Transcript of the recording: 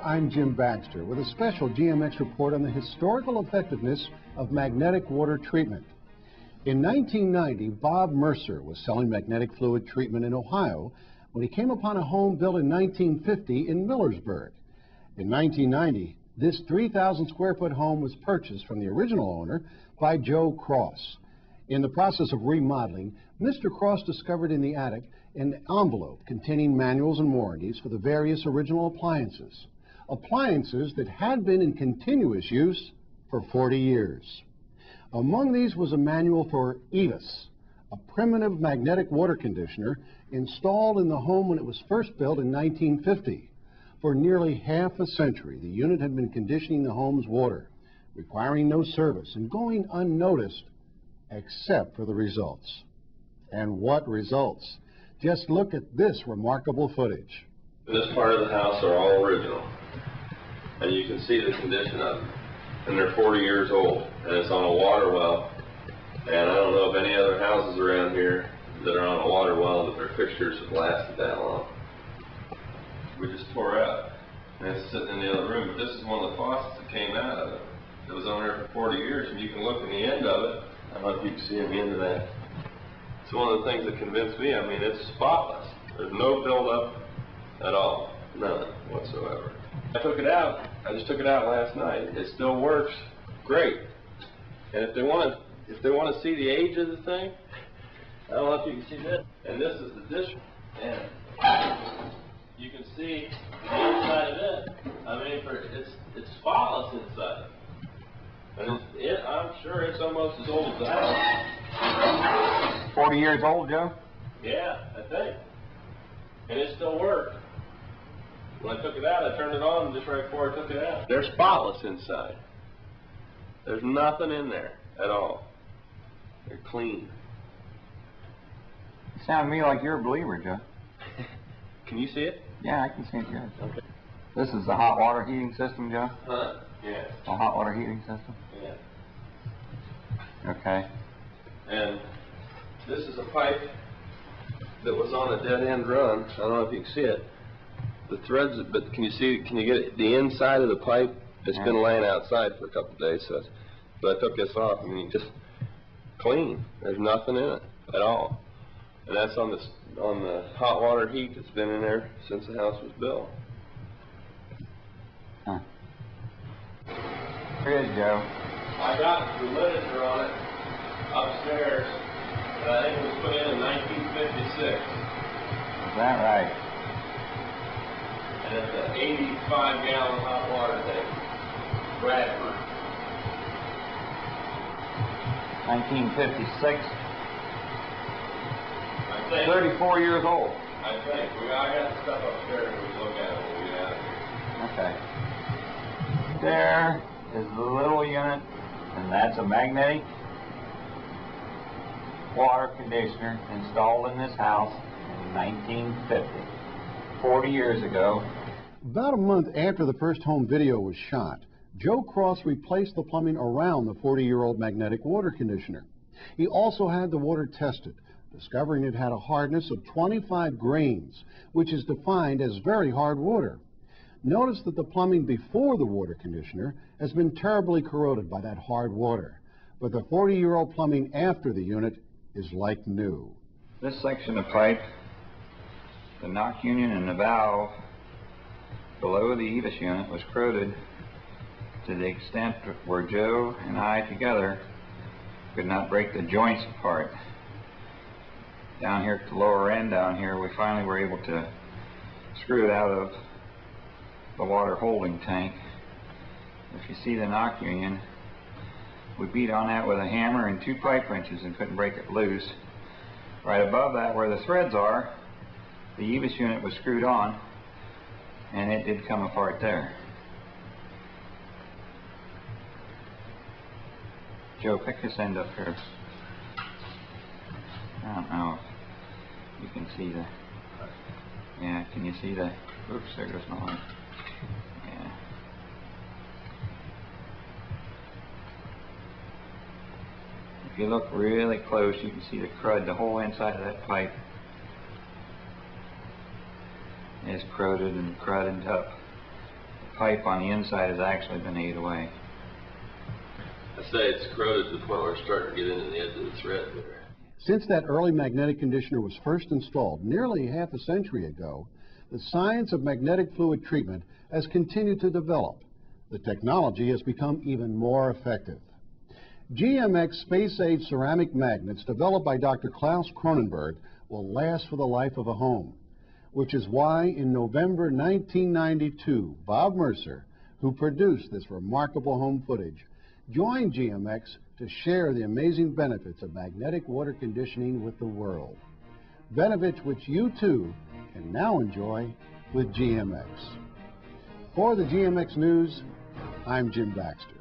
I'm Jim Baxter with a special GMX report on the historical effectiveness of magnetic water treatment. In 1990, Bob Mercer was selling magnetic fluid treatment in Ohio when he came upon a home built in 1950 in Millersburg. In 1990, this 3,000 square foot home was purchased from the original owner by Joe Cross. In the process of remodeling, Mr. Cross discovered in the attic an envelope containing manuals and warranties for the various original appliances. Appliances that had been in continuous use for 40 years. Among these was a manual for EVIS, a primitive magnetic water conditioner installed in the home when it was first built in 1950. For nearly half a century, the unit had been conditioning the home's water, requiring no service and going unnoticed except for the results. And what results? Just look at this remarkable footage. This part of the house are all original, and you can see the condition of them. And they're 40 years old, and it's on a water well. And I don't know of any other houses around here that are on a water well that their fixtures have lasted that long. We just tore out, and it's sitting in the other room. But this is one of the faucets that came out of it. It was on there for 40 years, and you can look in the end of it. I don't know if you can see in the end of that. It's one of the things that convinced me. I mean, it's spotless. There's no buildup at all, none whatsoever. I took it out. I just took it out last night. It still works great. And if they want to see the age of the thing, I don't know if you can see this. And this is the dish. And you can see the inside of it. I mean, it's spotless inside. And I'm sure it's almost as old as the house. 40 years old, Joe? Yeah, I think. And it still worked. When I took it out, I turned it on just right before I took it out. They're spotless inside. There's nothing in there at all. They're clean. You sound to me like you're a believer, Joe. Can you see it? Yeah, I can see it good. Okay. This is the hot water heating system, Joe? Yeah. A hot water heating system? Yeah. Okay. And this is a pipe that was on a dead end run. I don't know if you can see it. The threads, but can you see? Can you get it? The inside of the pipe? It's been laying outside for a couple of days, so I took this off. I mean, just clean. There's nothing in it at all, and that's on the hot water heat that's been in there since the house was built. Huh. Here it is, Joe. I got the literature on it upstairs, and I think it was put in 1956. Is that right? And it's an 85-gallon hot water tank, Bradford. 1956. I think. 34 years old. I think. I got the stuff upstairs and we look at it when we get out of here. Okay. There is the little unit, and that's a magnetic water conditioner installed in this house in 1950, 40 years ago. About a month after the first home video was shot, Joe Cross replaced the plumbing around the 40-year-old magnetic water conditioner. He also had the water tested, discovering it had a hardness of 25 grains, which is defined as very hard water. Notice that the plumbing before the water conditioner has been terribly corroded by that hard water, but the 40-year-old plumbing after the unit is like new. This section of pipe, the knock union and the valve below the EVIS unit was corroded to the extent where Joe and I together could not break the joints apart. Down here at the lower end down here, we finally were able to screw it out of the water holding tank. If you see the knock union, we beat on that with a hammer and 2 pipe wrenches and couldn't break it loose. Right above that, where the threads are, the EVIS unit was screwed on, and it did come apart there. Joe, pick this end up here. I don't know if you can see the... Yeah, can you see the... Oops, there goes my line. Yeah. If you look really close, you can see the crud. The whole inside of that pipe is corroded and cruddened up. pipe on the inside has actually been ate away. I say it's corroded to the point where it's starting to get into the edge of the thread there. Since that early magnetic conditioner was first installed nearly half a century ago, the science of magnetic fluid treatment has continued to develop. The technology has become even more effective. GMX space-age ceramic magnets developed by Dr. Klaus Cronenberg will last for the life of a home, which is why in November 1992, Bob Mercer, who produced this remarkable home footage, joined GMX to share the amazing benefits of magnetic water conditioning with the world. Benefits which you too can now enjoy with GMX. For the GMX News, I'm Jim Baxter.